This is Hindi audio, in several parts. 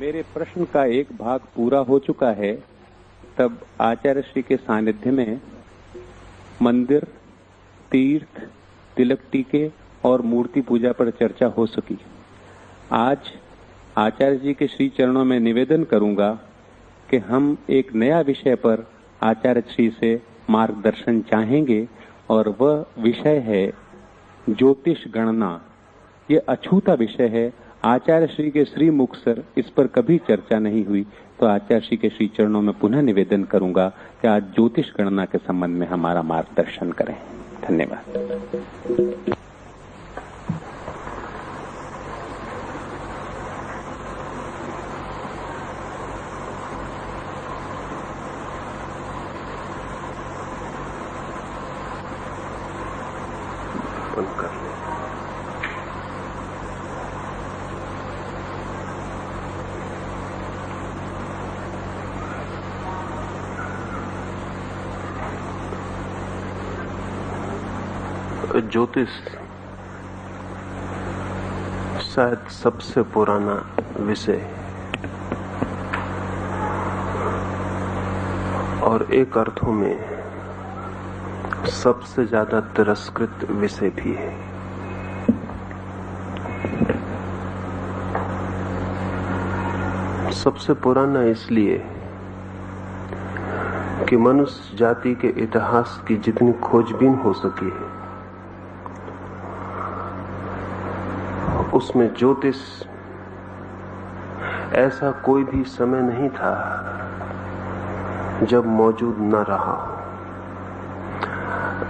मेरे प्रश्न का एक भाग पूरा हो चुका है, तब आचार्य श्री के सानिध्य में मंदिर, तीर्थ, तिलक टीके और मूर्ति पूजा पर चर्चा हो सकी। आज आचार्य जी के श्री चरणों में निवेदन करूंगा कि हम एक नया विषय पर आचार्य श्री से मार्गदर्शन चाहेंगे और वह विषय है ज्योतिष गणना। ये अछूता विषय है। आचार्य श्री के श्री मुख से इस पर कभी चर्चा नहीं हुई, तो आचार्य श्री के श्री चरणों में पुनः निवेदन करूंगा कि आज ज्योतिष गणना के संबंध में हमारा मार्गदर्शन करें। धन्यवाद। ज्योतिष शायद सबसे पुराना विषय और एक अर्थों में सबसे ज्यादा तिरस्कृत विषय भी है। सबसे पुराना इसलिए कि मनुष्य जाति के इतिहास की जितनी खोजबीन हो सकी है उसमें ज्योतिष ऐसा कोई भी समय नहीं था जब मौजूद न रहा हो।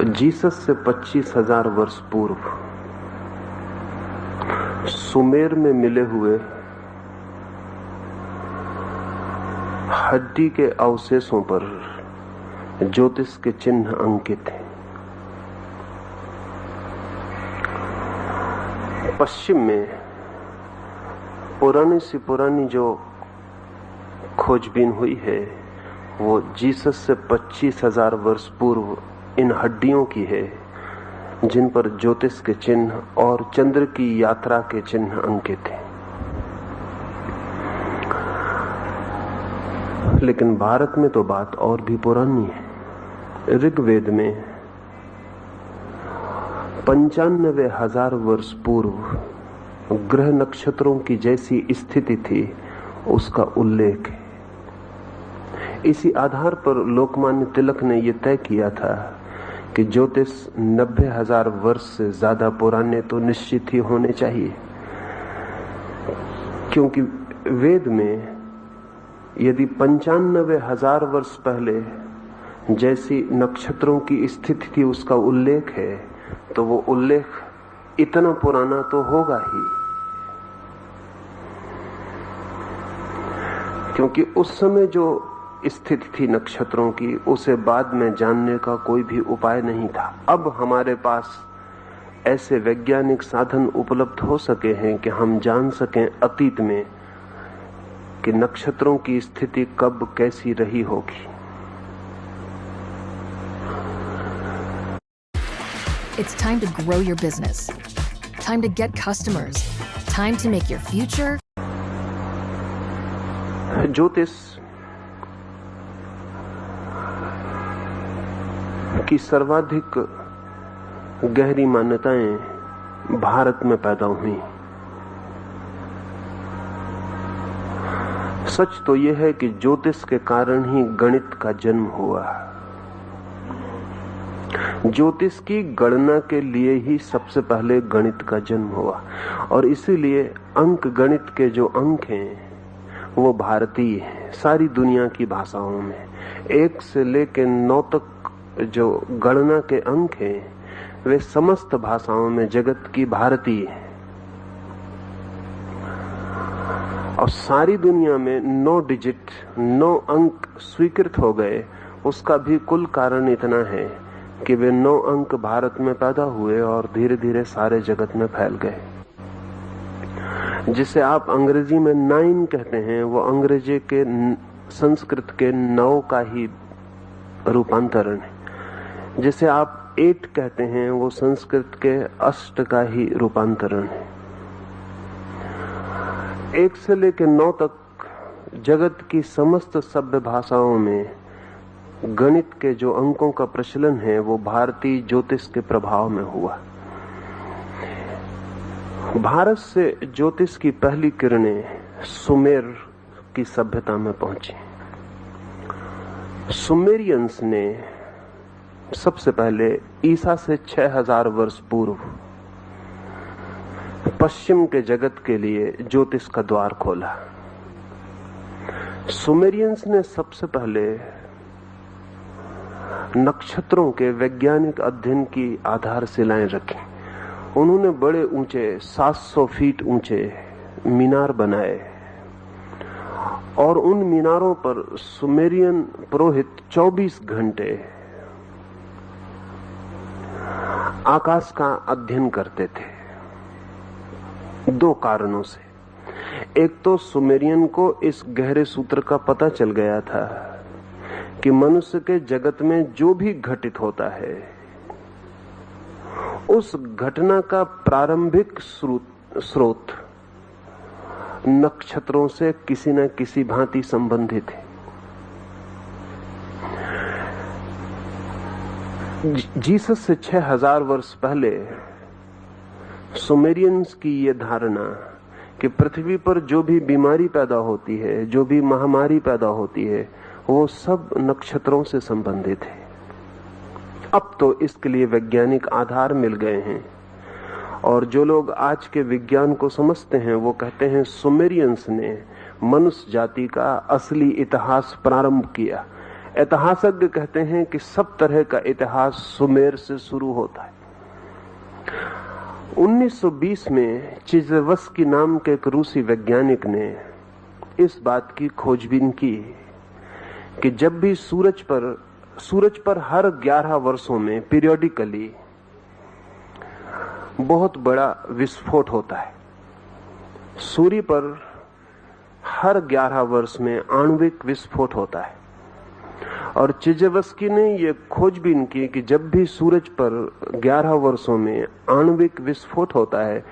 जीसस से 25,000 वर्ष पूर्व सुमेर में मिले हुए हड्डी के अवशेषों पर ज्योतिष के चिन्ह अंकित हैं। पश्चिम में पुरानी सी पुरानी जो खोजबीन हुई है वो जीसस से 25,000 वर्ष पूर्व इन हड्डियों की है जिन पर ज्योतिष के चिन्ह और चंद्र की यात्रा के चिन्ह अंकित हैं। लेकिन भारत में तो बात और भी पुरानी है। ऋग्वेद में 95,000 वर्ष पूर्व ग्रह नक्षत्रों की जैसी स्थिति थी उसका उल्लेख है। इसी आधार पर लोकमान्य तिलक ने यह तय किया था कि ज्योतिष 90,000 वर्ष से ज्यादा पुराने तो निश्चित ही होने चाहिए, क्योंकि वेद में यदि 95,000 वर्ष पहले जैसी नक्षत्रों की स्थिति थी उसका उल्लेख है तो वो उल्लेख इतना पुराना तो होगा ही, क्योंकि उस समय जो स्थिति थी नक्षत्रों की उसे बाद में जानने का कोई भी उपाय नहीं था। अब हमारे पास ऐसे वैज्ञानिक साधन उपलब्ध हो सके हैं कि हम जान सकें अतीत में कि नक्षत्रों की स्थिति कब कैसी रही होगी। It's time to grow your business. Time to get customers. Time to make your future. ज्योतिष की सर्वाधिक गहरी मान्यताएं भारत में पैदा हुई। सच तो यह है कि ज्योतिष के कारण ही गणित का जन्म हुआ। ज्योतिष की गणना के लिए ही सबसे पहले गणित का जन्म हुआ और इसीलिए अंक गणित के जो अंक हैं वो भारतीय हैं। सारी दुनिया की भाषाओं में 1 से लेकर 9 तक जो गणना के अंक हैं वे समस्त भाषाओं में जगत की भारतीय हैं और सारी दुनिया में 9 डिजिट 9 अंक स्वीकृत हो गए। उसका भी कुल कारण इतना है कि वे 9 अंक भारत में पैदा हुए और धीरे धीरे सारे जगत में फैल गए। जिसे आप अंग्रेजी में 9 कहते हैं वो अंग्रेजी के संस्कृत के 9 का ही रूपांतरण है। जिसे आप 8 कहते हैं वो संस्कृत के 8 का ही रूपांतरण है। 1 से लेकर 9 तक जगत की समस्त सभ्य भाषाओं में गणित के जो अंकों का प्रचलन है वो भारतीय ज्योतिष के प्रभाव में हुआ। भारत से ज्योतिष की पहली किरणें सुमेर की सभ्यता में पहुंची। सुमेरियंस ने सबसे पहले ईसा से 6000 वर्ष पूर्व पश्चिम के जगत के लिए ज्योतिष का द्वार खोला। सुमेरियंस ने सबसे पहले नक्षत्रों के वैज्ञानिक अध्ययन की आधारशिलाएं रखी। उन्होंने बड़े ऊंचे 700 फीट ऊंचे मीनार बनाए और उन मीनारों पर सुमेरियन पुरोहित 24 घंटे आकाश का अध्ययन करते थे। 2 कारणों से। एक तो सुमेरियन को इस गहरे सूत्र का पता चल गया था कि मनुष्य के जगत में जो भी घटित होता है उस घटना का प्रारंभिक स्रोत नक्षत्रों से किसी न किसी भांति संबंधित है। जीसस से 6000 वर्ष पहले सुमेरियंस की यह धारणा कि पृथ्वी पर जो भी बीमारी पैदा होती है, जो भी महामारी पैदा होती है, वो सब नक्षत्रों से संबंधित है। अब तो इसके लिए वैज्ञानिक आधार मिल गए हैं और जो लोग आज के विज्ञान को समझते हैं वो कहते हैं सुमेरियंस ने मनुष्य जाति का असली इतिहास प्रारंभ किया। इतिहासज्ञ कहते हैं कि सब तरह का इतिहास सुमेर से शुरू होता है। 1920 में चिजेवस्की नाम के एक रूसी वैज्ञानिक ने इस बात की खोजबीन की कि जब भी सूरज पर हर 11 वर्षों में पीरियोडिकली बहुत बड़ा विस्फोट होता है। सूर्य पर हर 11 वर्ष में आणविक विस्फोट होता है और चिजेवस्की ने यह खोजबीन की कि जब भी सूरज पर 11 वर्षों में आणविक विस्फोट होता है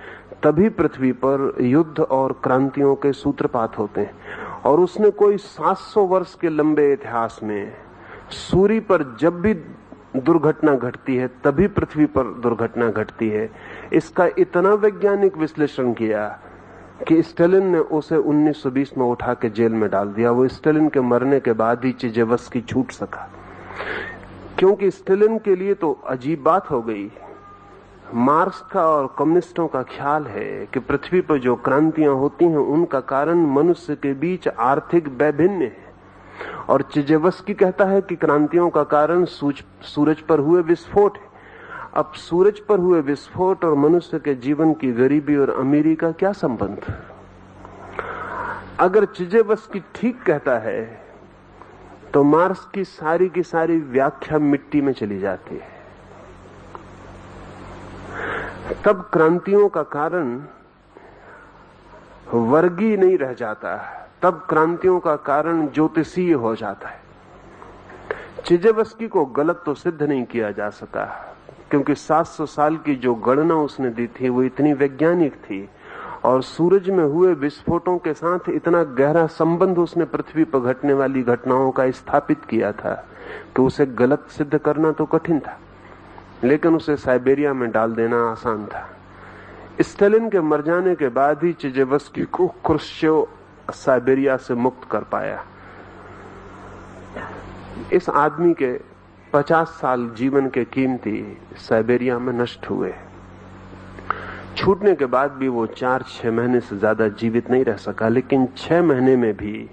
तभी पृथ्वी पर युद्ध और क्रांतियों के सूत्रपात होते हैं। और उसने कोई 700 वर्ष के लंबे इतिहास में सूर्य पर जब भी दुर्घटना घटती है तभी पृथ्वी पर दुर्घटना घटती है, इसका इतना वैज्ञानिक विश्लेषण किया कि स्टालिन ने उसे 1920 में उठा के जेल में डाल दिया। वो स्टालिन के मरने के बाद ही चिजेवस्की छूट सका, क्योंकि स्टालिन के लिए तो अजीब बात हो गई। मार्क्स का और कम्युनिस्टों का ख्याल है कि पृथ्वी पर जो क्रांतियां होती हैं उनका कारण मनुष्य के बीच आर्थिक वैभिन्न है, और चिजेवस्की कहता है कि क्रांतियों का कारण सूरज पर हुए विस्फोट है। अब सूरज पर हुए विस्फोट और मनुष्य के जीवन की गरीबी और अमीरी का क्या संबंध? अगर चिजेवस्की ठीक कहता है तो मार्क्स की सारी व्याख्या मिट्टी में चली जाती है। तब क्रांतियों का कारण वर्गीय नहीं रह जाता, तब क्रांतियों का कारण ज्योतिषीय हो जाता है। चिजेवस्की को गलत तो सिद्ध नहीं किया जा सका, क्योंकि 700 साल की जो गणना उसने दी थी वो इतनी वैज्ञानिक थी और सूरज में हुए विस्फोटों के साथ इतना गहरा संबंध उसने पृथ्वी पर घटने वाली घटनाओं का स्थापित किया था कि उसे गलत सिद्ध करना तो कठिन था, लेकिन उसे साइबेरिया में डाल देना आसान था। स्टालिन के मर जाने के बाद ही चिजेवस्की को क्रुश्चेव साइबेरिया से मुक्त कर पाया। इस आदमी के 50 साल जीवन के कीमती साइबेरिया में नष्ट हुए। छूटने के बाद भी वो 4-6 महीने से ज्यादा जीवित नहीं रह सका, लेकिन 6 महीने में भी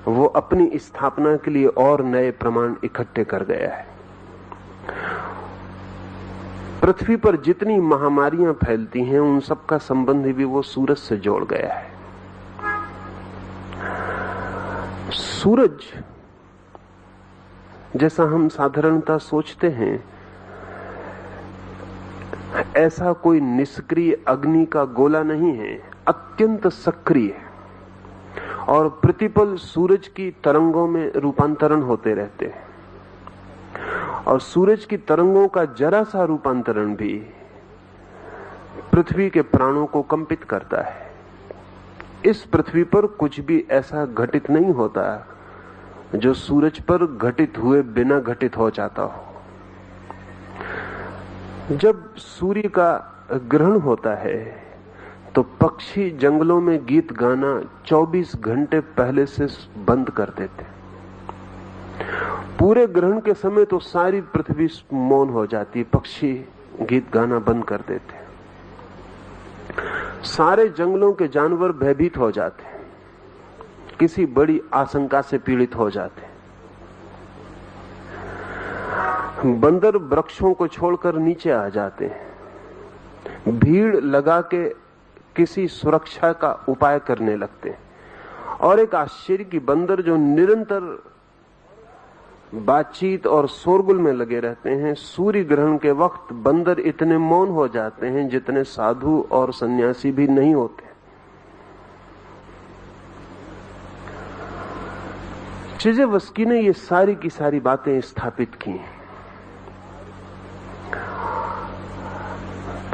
वो अपनी स्थापना के लिए और नए प्रमाण इकट्ठे कर गया है। पृथ्वी पर जितनी महामारियां फैलती हैं उन सब का संबंध भी वो सूरज से जोड़ गया है। सूरज जैसा हम साधारणतः सोचते हैं, ऐसा कोई निष्क्रिय अग्नि का गोला नहीं है, अत्यंत सक्रिय है और प्रतिपल सूरज की तरंगों में रूपांतरण होते रहते हैं। और सूरज की तरंगों का जरा सा रूपांतरण भी पृथ्वी के प्राणों को कंपित करता है। इस पृथ्वी पर कुछ भी ऐसा घटित नहीं होता जो सूरज पर घटित हुए बिना घटित हो जाता हो। जब सूर्य का ग्रहण होता है तो पक्षी जंगलों में गीत गाना 24 घंटे पहले से बंद कर देते। पूरे ग्रहण के समय तो सारी पृथ्वी मौन हो जाती, पक्षी गीत गाना बंद कर देते। सारे जंगलों के जानवर भयभीत हो जाते, किसी बड़ी आशंका से पीड़ित हो जाते। बंदर वृक्षों को छोड़कर नीचे आ जाते हैं, भीड़ लगा के किसी सुरक्षा का उपाय करने लगते हैं। और एक आश्चर्य की बंदर जो निरंतर बातचीत और शोरगुल में लगे रहते हैं, सूर्य ग्रहण के वक्त बंदर इतने मौन हो जाते हैं जितने साधु और सन्यासी भी नहीं होते। चिजेवस्की ने ये सारी की सारी बातें स्थापित की।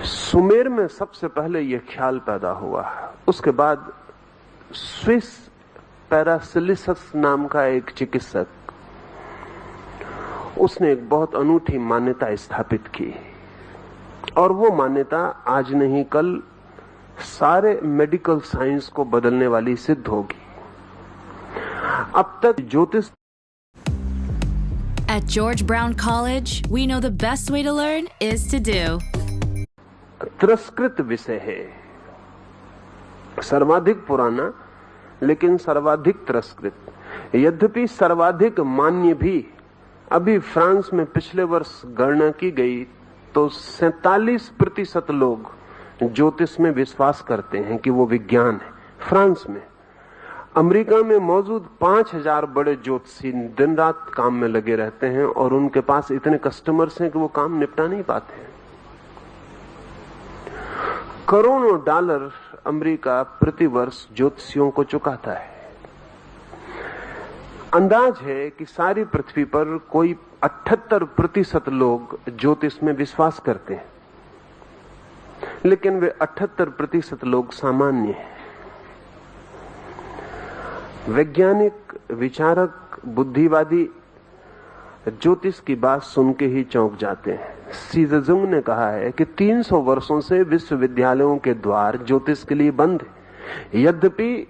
सुमेर में सबसे पहले यह ख्याल पैदा हुआ। उसके बाद स्विस पैरासिलिसस नाम का एक चिकित्सक, उसने एक बहुत अनूठी मान्यता स्थापित की, और वो मान्यता आज नहीं कल सारे मेडिकल साइंस को बदलने वाली सिद्ध होगी। अब तक ज्योतिष At George Brown College, we know the best way to learn is to do. तिरस्कृत विषय है, सर्वाधिक पुराना लेकिन सर्वाधिक तिरस्कृत। यद्यपि सर्वाधिक मान्य भी। अभी फ्रांस में पिछले वर्ष गणना की गई तो 47% लोग ज्योतिष में विश्वास करते हैं कि वो विज्ञान है। फ्रांस में, अमेरिका में मौजूद 5000 बड़े ज्योतिषी दिन रात काम में लगे रहते हैं और उनके पास इतने कस्टमर्स हैं कि वो काम निपटा नहीं पाते। करोड़ों डॉलर अमेरिका प्रतिवर्ष ज्योतिषियों को चुकाता है। अंदाज है कि सारी पृथ्वी पर कोई 78% लोग ज्योतिष में विश्वास करते हैं, लेकिन वे 78% लोग सामान्य हैं। वैज्ञानिक, विचारक, बुद्धिवादी ज्योतिष की बात सुन के ही चौंक जाते हैं। सी जेजुंग ने कहा है कि 300 वर्षों से विश्वविद्यालयों के द्वार ज्योतिष के लिए बंद है। यद्यपि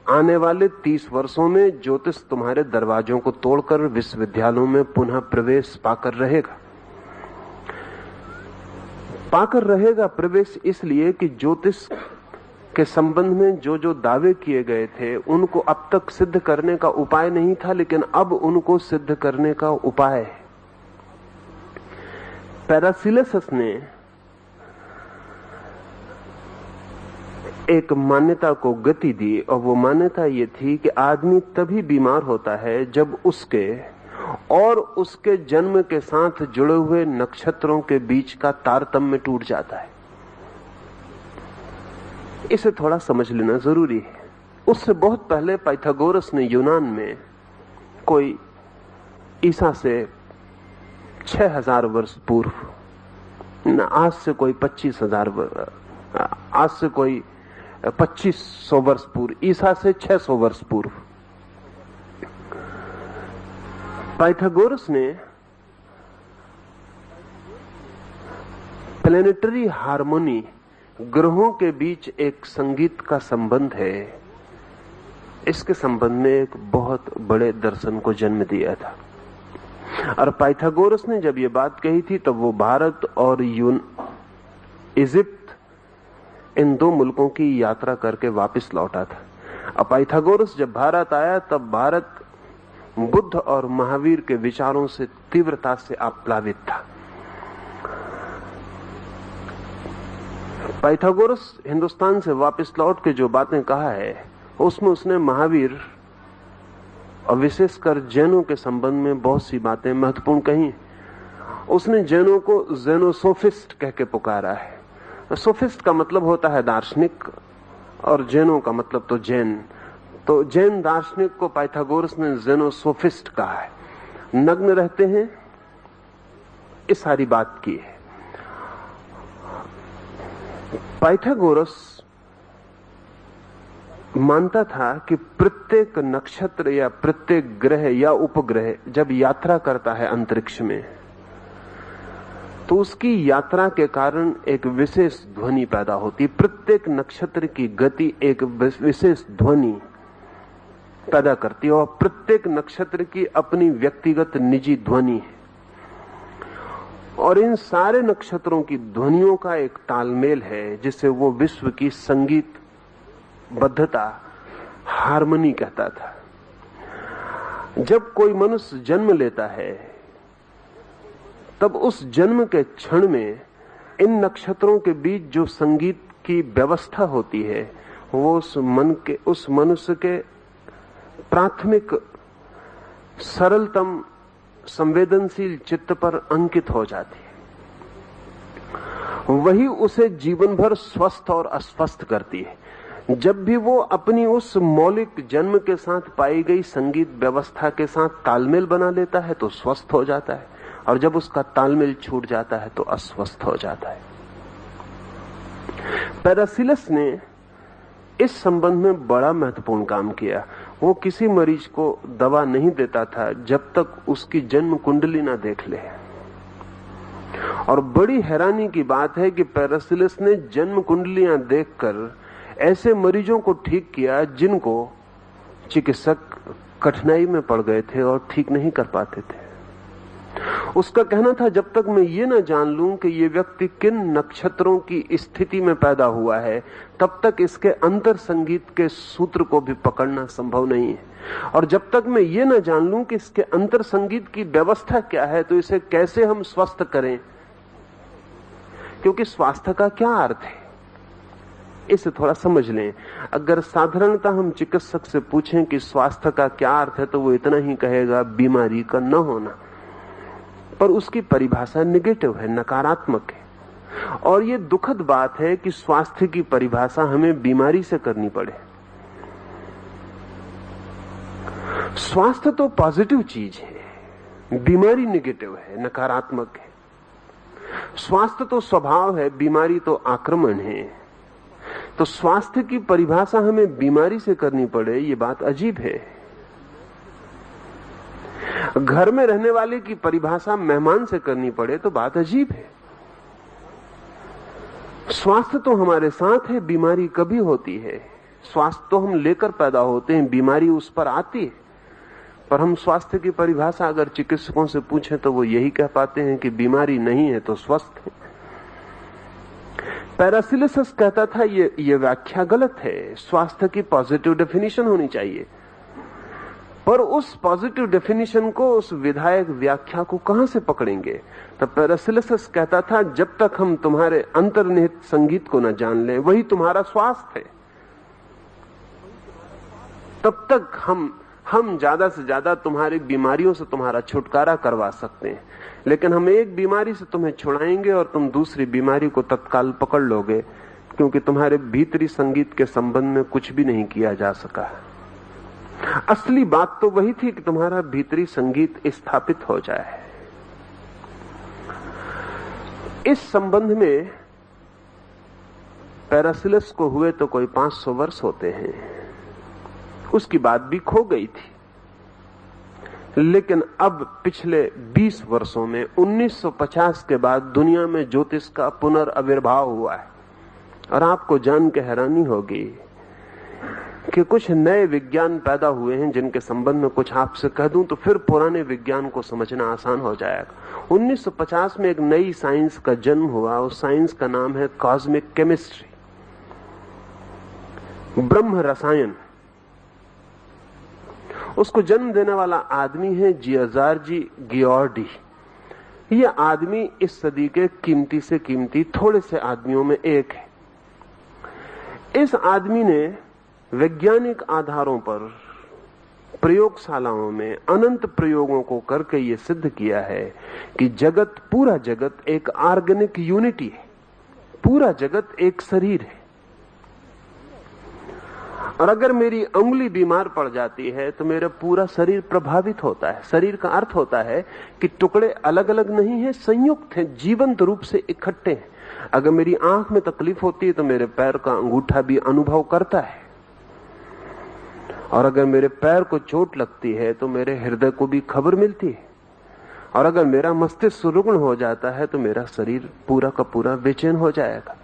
आने वाले 30 वर्षों में ज्योतिष तुम्हारे दरवाजों को तोड़कर विश्वविद्यालयों में पुनः प्रवेश पाकर रहेगा प्रवेश, इसलिए कि ज्योतिष के संबंध में जो जो दावे किए गए थे उनको अब तक सिद्ध करने का उपाय नहीं था, लेकिन अब उनको सिद्ध करने का उपाय है। पैरासिलिसस ने एक मान्यता को गति दी, और वो मान्यता ये थी कि आदमी तभी बीमार होता है जब उसके और उसके जन्म के साथ जुड़े हुए नक्षत्रों के बीच का तारतम्य टूट जाता है। इसे थोड़ा समझ लेना जरूरी है। उससे बहुत पहले पाइथागोरस ने यूनान में कोई ईसा से 6000 वर्ष पूर्व, आज से कोई 2500 वर्ष पूर्व, ईसा से 600 वर्ष पूर्व, पाइथागोरस ने प्लेनेटरी हार्मोनी, ग्रहों के बीच एक संगीत का संबंध है, इसके संबंध में एक बहुत बड़े दर्शन को जन्म दिया था। और पाइथागोरस ने जब ये बात कही थी तब वो भारत और इजिप्ट, इन दो मुल्कों की यात्रा करके वापस लौटा था। अब पाइथागोरस जब भारत आया तब भारत बुद्ध और महावीर के विचारों से तीव्रता से आप्लावित था। पाइथागोरस हिंदुस्तान से वापस लौट के जो बातें कहा है उसमें उसने महावीर और विशेषकर जैनों के संबंध में बहुत सी बातें महत्वपूर्ण कही। उसने जैनों को जेनोसोफिस्ट कह के पुकारा है। सोफिस्ट का मतलब होता है दार्शनिक, और जैनों का मतलब तो जैन। तो जैन दार्शनिक को पाइथागोरस ने जेनोसोफिस्ट कहा है। नग्न रहते हैं, इस सारी बात की है। पाइथागोरस मानता था कि प्रत्येक नक्षत्र या प्रत्येक ग्रह या उपग्रह जब यात्रा करता है अंतरिक्ष में तो उसकी यात्रा के कारण एक विशेष ध्वनि पैदा होती है। प्रत्येक नक्षत्र की गति एक विशेष ध्वनि पैदा करती है और प्रत्येक नक्षत्र की अपनी व्यक्तिगत निजी ध्वनि है और इन सारे नक्षत्रों की ध्वनियों का एक तालमेल है जिसे वो विश्व की संगीत बद्धता हार्मनी कहता था। जब कोई मनुष्य जन्म लेता है तब उस जन्म के क्षण में इन नक्षत्रों के बीच जो संगीत की व्यवस्था होती है वो उस मनुष्य के प्राथमिक सरलतम संवेदनशील चित्त पर अंकित हो जाती है। वही उसे जीवन भर स्वस्थ और अस्वस्थ करती है। जब भी वो अपनी उस मौलिक जन्म के साथ पाई गई संगीत व्यवस्था के साथ तालमेल बना लेता है तो स्वस्थ हो जाता है और जब उसका तालमेल छूट जाता है तो अस्वस्थ हो जाता है। पैरासिलस ने इस संबंध में बड़ा महत्वपूर्ण काम किया। वो किसी मरीज को दवा नहीं देता था जब तक उसकी जन्म कुंडली ना देख ले। और बड़ी हैरानी की बात है कि पैरासिलस ने जन्म कुंडलियां देखकर ऐसे मरीजों को ठीक किया जिनको चिकित्सक कठिनाई में पड़ गए थे और ठीक नहीं कर पाते थे। उसका कहना था जब तक मैं ये ना जान लूं कि ये व्यक्ति किन नक्षत्रों की स्थिति में पैदा हुआ है तब तक इसके अंतर संगीत के सूत्र को भी पकड़ना संभव नहीं है। और जब तक मैं ये ना जान लूं कि इसके अंतर संगीत की व्यवस्था क्या है तो इसे कैसे हम स्वस्थ करें, क्योंकि स्वास्थ्य का क्या अर्थ है इसे थोड़ा समझ लें। अगर साधारणतः हम चिकित्सक से पूछें कि स्वास्थ्य का क्या अर्थ है तो वो इतना ही कहेगा बीमारी का न होना, पर उसकी परिभाषा नेगेटिव है, नकारात्मक है। और ये दुखद बात है कि स्वास्थ्य की परिभाषा हमें बीमारी से करनी पड़े। स्वास्थ्य तो पॉजिटिव चीज है, बीमारी नेगेटिव है, नकारात्मक है। स्वास्थ्य तो स्वभाव है, बीमारी तो आक्रमण है। तो स्वास्थ्य की परिभाषा हमें बीमारी से करनी पड़े, ये बात अजीब है। घर में रहने वाले की परिभाषा मेहमान से करनी पड़े तो बात अजीब है। स्वास्थ्य तो हमारे साथ है, बीमारी कभी होती है। स्वास्थ्य तो हम लेकर पैदा होते हैं, बीमारी उस पर आती है। पर हम स्वास्थ्य की परिभाषा अगर चिकित्सकों से पूछें तो वो यही कह पाते हैं कि बीमारी नहीं है तो स्वस्थ है। पैरासिलिस कहता था ये व्याख्या गलत है, स्वास्थ्य की पॉजिटिव डेफिनेशन होनी चाहिए। पर उस पॉजिटिव डेफिनेशन को, उस विधायक व्याख्या को कहां से पकड़ेंगे? तो पैरासिलिस कहता था जब तक हम तुम्हारे अंतर्निहित संगीत को न जान लें, वही तुम्हारा स्वास्थ्य है, तब तक हम ज्यादा से ज्यादा तुम्हारी बीमारियों से तुम्हारा छुटकारा करवा सकते हैं। लेकिन हम एक बीमारी से तुम्हें छुड़ाएंगे और तुम दूसरी बीमारी को तत्काल पकड़ लोगे, क्योंकि तुम्हारे भीतरी संगीत के संबंध में कुछ भी नहीं किया जा सका। असली बात तो वही थी कि तुम्हारा भीतरी संगीत स्थापित हो जाए। इस संबंध में पैरासिलिस को हुए तो कोई 500 वर्ष होते हैं। उसकी बात भी खो गई थी, लेकिन अब पिछले 20 वर्षों में 1950 के बाद दुनिया में ज्योतिष का पुनर्आविर्भाव हुआ है। और आपको जान के हैरानी होगी कि कुछ नए विज्ञान पैदा हुए हैं जिनके संबंध में कुछ आपसे कह दूं तो फिर पुराने विज्ञान को समझना आसान हो जाएगा। 1950 में एक नई साइंस का जन्म हुआ। उस साइंस का नाम है कॉस्मिक केमिस्ट्री, ब्रह्म रसायन। उसको जन्म देने वाला आदमी है जियाजार्जी गियोर्डी। यह आदमी इस सदी के कीमती से कीमती थोड़े से आदमियों में एक है। इस आदमी ने वैज्ञानिक आधारों पर प्रयोगशालाओं में अनंत प्रयोगों को करके यह सिद्ध किया है कि जगत, पूरा जगत एक ऑर्गेनिक यूनिटी है। पूरा जगत एक शरीर है और अगर मेरी उंगली बीमार पड़ जाती है तो मेरा पूरा शरीर प्रभावित होता है। शरीर का अर्थ होता है कि टुकड़े अलग अलग नहीं है, संयुक्त हैं, जीवंत रूप से इकट्ठे हैं। अगर मेरी आंख में तकलीफ होती है तो मेरे पैर का अंगूठा भी अनुभव करता है। और अगर मेरे पैर को चोट लगती है तो मेरे हृदय को भी खबर मिलती है, और अगर मेरा मस्तिष्क रुग्ण हो जाता है तो मेरा शरीर पूरा का पूरा बेचैन हो जाएगा,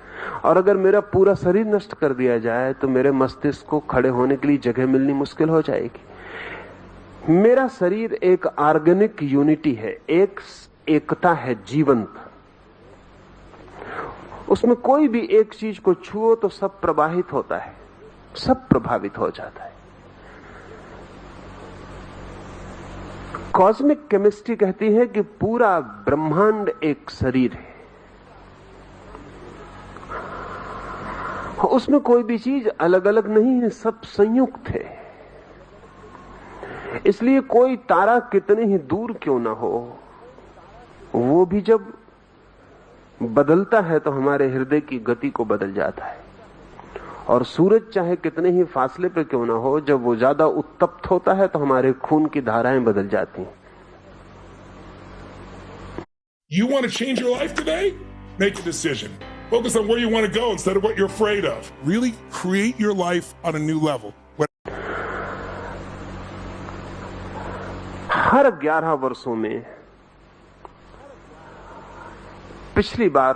और अगर मेरा पूरा शरीर नष्ट कर दिया जाए तो मेरे मस्तिष्क को खड़े होने के लिए जगह मिलनी मुश्किल हो जाएगी। मेरा शरीर एक ऑर्गेनिक यूनिटी है, एक एकता है जीवंत। उसमें कोई भी एक चीज को छुओ तो सब प्रवाहित होता है, सब प्रभावित हो जाता है। कॉस्मिक केमिस्ट्री कहती है कि पूरा ब्रह्मांड एक शरीर है, उसमें कोई भी चीज अलग अलग नहीं है, सब संयुक्त है। इसलिए कोई तारा कितने ही दूर क्यों ना हो, वो भी जब बदलता है तो हमारे हृदय की गति को बदल जाता है, और सूरज चाहे कितने ही फासले पे क्यों ना हो, जब वो ज्यादा उत्तप्त होता है तो हमारे खून की धाराएं बदल जाती हैं। You want to change your life today? Make a decision. Focus on where you want to go instead of what you're afraid of. Really create your life on a new level. हर 11 वर्षों में पिछली बार